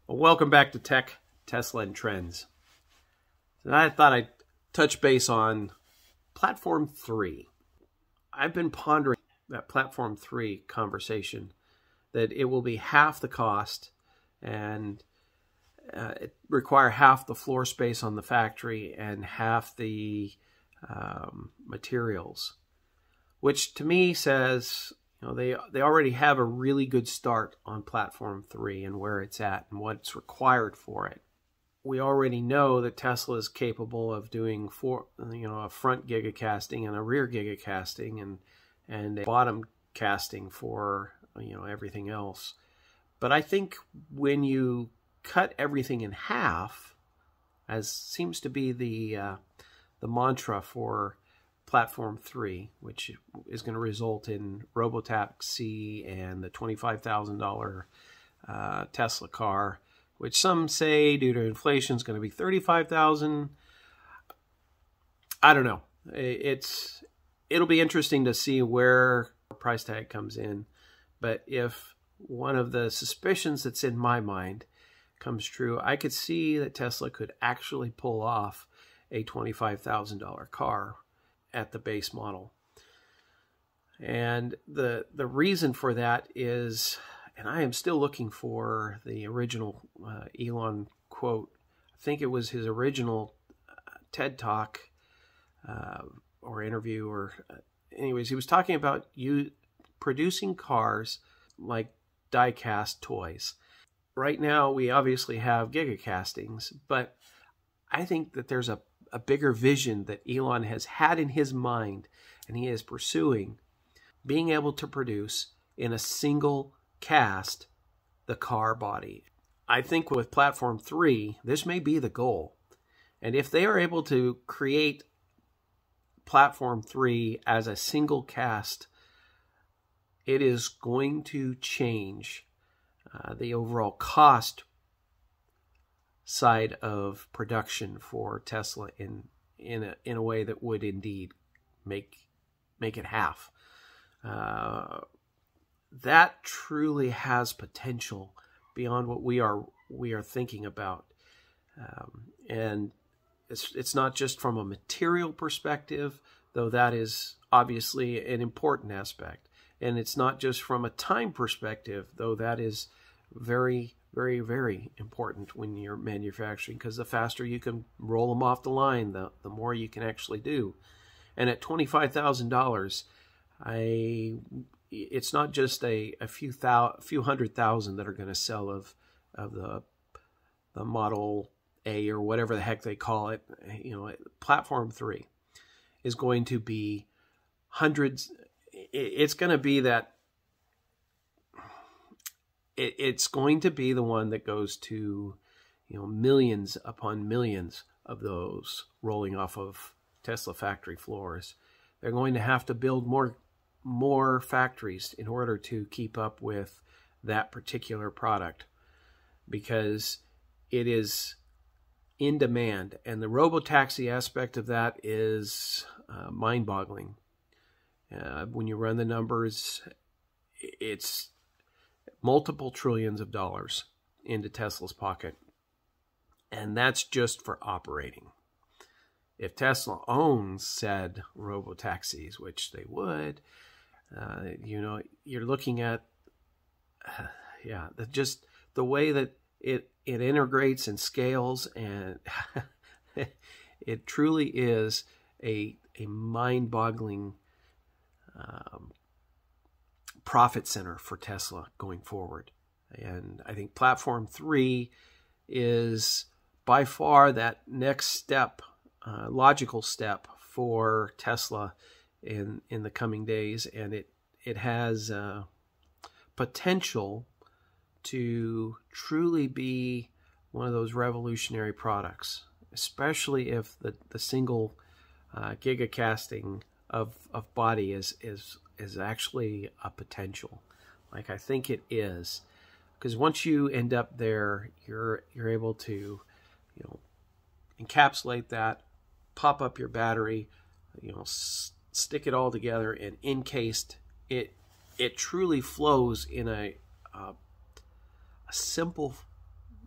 Well, welcome back to Tech, Tesla, and Trends. And I thought I'd touch base on Platform 3. I've been pondering that Platform 3 conversation, that it will be half the cost and it require half the floor space on the factory and half the materials, which to me says, you know, they already have a really good start on Platform 3 and where it's at and what's required for it. We already know that Tesla is capable of doing a front giga-casting and a rear giga-casting and a bottom casting for everything else. But I think when you cut everything in half, as seems to be the mantra for Platform 3, which is going to result in robotaxi and the $25,000 Tesla car, which some say due to inflation is going to be $35,000. I don't know. It'll be interesting to see where the price tag comes in. But if one of the suspicions that's in my mind comes true, I could see that Tesla could actually pull off a $25,000 car at the base model. And the reason for that is, and I am still looking for the original Elon quote. I think it was his original TED Talk or interview, or anyways, he was talking about producing cars like die-cast toys. Right now, we obviously have giga-castings, but I think that there's a bigger vision that Elon has had in his mind, and he is pursuing, being able to produce in a single cast the car body. I think with Platform 3, this may be the goal. And if they are able to create Platform 3 as a single cast, it is going to change the overall cost side of production for Tesla in a way that would indeed make it half. That truly has potential beyond what we are thinking about, and it's not just from a material perspective, though that is obviously an important aspect, and it's not just from a time perspective, though that is very, very, very important when you're manufacturing, because the faster you can roll them off the line, the more you can actually do. And at $25,000, it's not just a few hundred thousand that are going to sell of the Model A or whatever the heck they call it. Platform 3 is going to be hundreds. It's going to be that. It's going to be the one that goes to, millions upon millions of those rolling off of Tesla factory floors. They're going to have to build more factories in order to keep up with that particular product, because it is in demand. And the robotaxi aspect of that is mind-boggling. When you run the numbers, it's multiple trillions of dollars into Tesla's pocket. And that's just for operating. If Tesla owns said robotaxis, which they would, you're looking at, just the way that it integrates and scales, and it truly is a mind-boggling profit center for Tesla going forward. And I think Platform 3 is by far that next step, logical step for Tesla in the coming days, and it has potential to truly be one of those revolutionary products, especially if the single giga-casting of body is actually a potential, like I think it is, because once you end up there, you're able to, encapsulate that, pop up your battery, stick it all together and encased it. It truly flows in a simple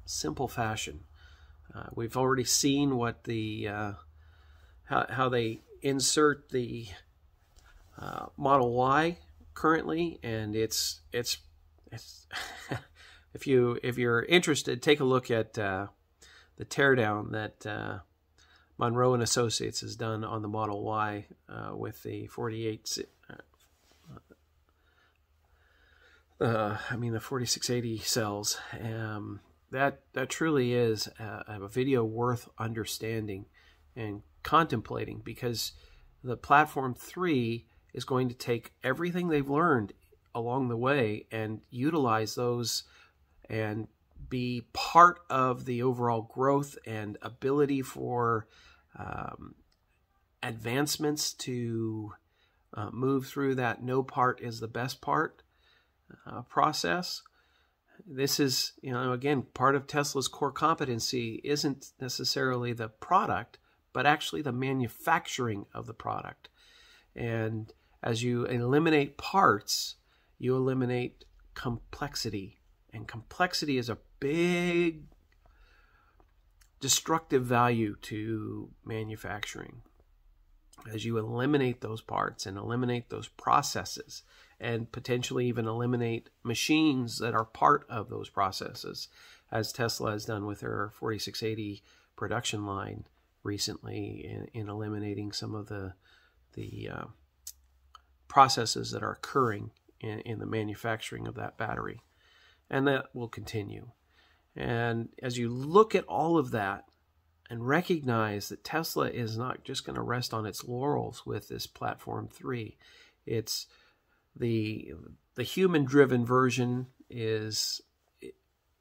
simple fashion. We've already seen what the how they insert the Model Y currently, and it's if you're interested, take a look at the teardown that Monroe and Associates has done on the Model Y with the 4680 cells. That truly is a video worth understanding and contemplating, because the Platform 3 is going to take everything they've learned along the way and utilize those and be part of the overall growth and ability for advancements to move through that no part is the best part process. This is, again, part of Tesla's core competency isn't necessarily the product, but actually the manufacturing of the product. And as you eliminate parts, you eliminate complexity. And complexity is a big destructive value to manufacturing. As you eliminate those parts and eliminate those processes, and potentially even eliminate machines that are part of those processes, as Tesla has done with their 4680 production line recently in eliminating some of the processes that are occurring in the manufacturing of that battery. And that will continue. And as you look at all of that and recognize that Tesla is not just going to rest on its laurels with this Platform 3, it's the human-driven version is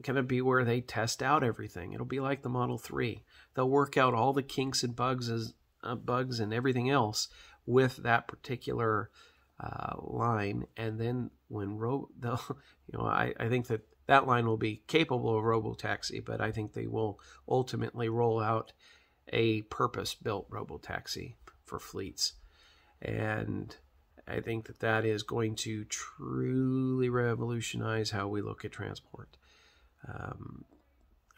going to be where they test out everything. It'll be like the Model 3. They'll work out all the kinks and bugs and everything else with that particular line, and then when I think that line will be capable of robotaxi, but I think they will ultimately roll out a purpose-built robotaxi for fleets. And I think that is going to truly revolutionize how we look at transport.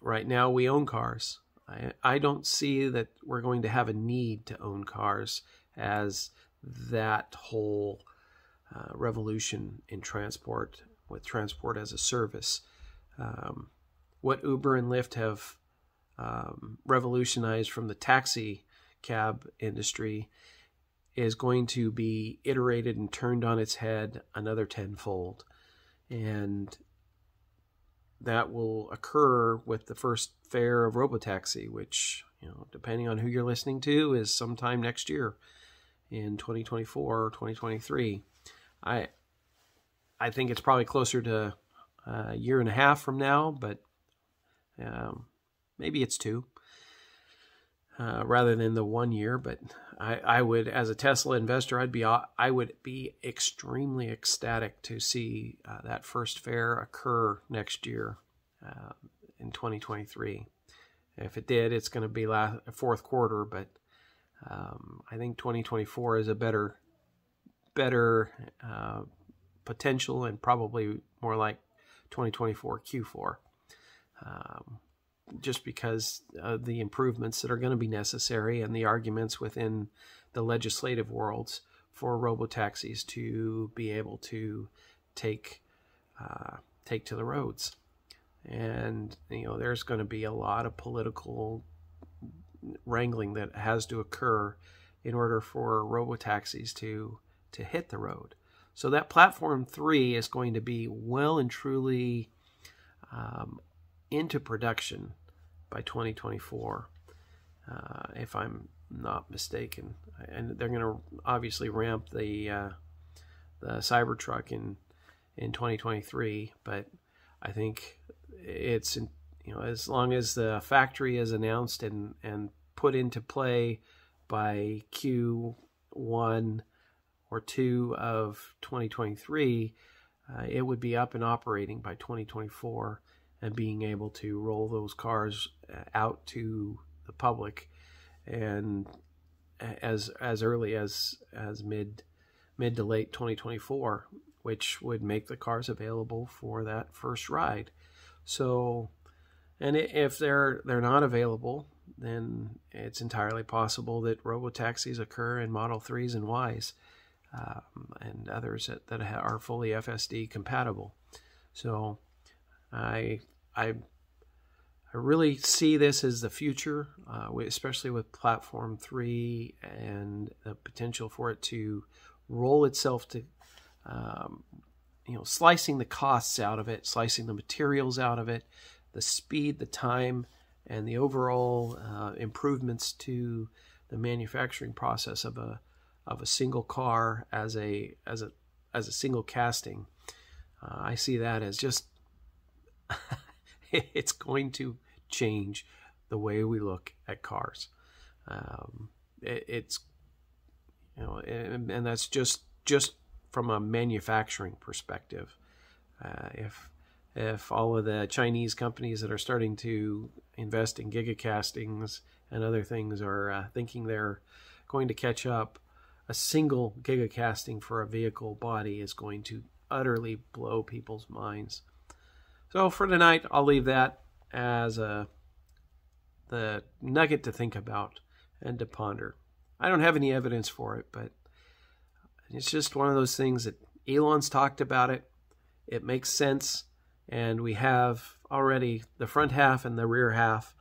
Right now, we own cars. I don't see that we're going to have a need to own cars as that whole revolution in transport, with transport as a service. What Uber and Lyft have revolutionized from the taxi cab industry is going to be iterated and turned on its head another tenfold. And that will occur with the first fare of robotaxi, which, depending on who you're listening to, is sometime next year in 2024 or 2023. I think it's probably closer to a year and a half from now, but maybe it's 2 rather than the 1 year. But I would, as a Tesla investor, I would be extremely ecstatic to see that first fare occur next year in 2023. If it did, it's going to be fourth quarter, but I think 2024 is a better potential, and probably more like 2024 Q4, just because of the improvements that are going to be necessary and the arguments within the legislative worlds for robotaxis to be able to take to the roads. And there's going to be a lot of political wrangling that has to occur in order for robotaxis to hit the road. So that Platform 3 is going to be well and truly into production by 2024, if I'm not mistaken. And they're going to obviously ramp the Cybertruck in 2023, but I think it's, as long as the factory is announced and put into play by Q1 or 2 of 2023, it would be up and operating by 2024 and being able to roll those cars out to the public, and as early as mid to late 2024, which would make the cars available for that first ride. So And if they're not available, then it's entirely possible that robotaxis occur in Model 3s and Ys, and others that are fully FSD compatible. So I really see this as the future, especially with Platform 3 and the potential for it to roll itself to, slicing the costs out of it, slicing the materials out of it, the speed, the time, and the overall improvements to the manufacturing process of a single car as a single casting. I see that as just it's going to change the way we look at cars. It's and that's just from a manufacturing perspective. If all of the Chinese companies that are starting to invest in giga-castings and other things are thinking they're going to catch up, a single giga-casting for a vehicle body is going to utterly blow people's minds. So for tonight, I'll leave that as the nugget to think about and to ponder. I don't have any evidence for it, but it's just one of those things that Elon's talked about it. It makes sense. And we have already the front half and the rear half.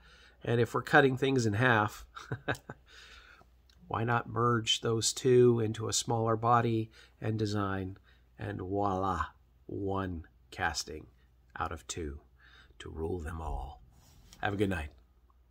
And if we're cutting things in half, why not merge those two into a smaller body and design? And voila, one casting out of two to rule them all. Have a good night.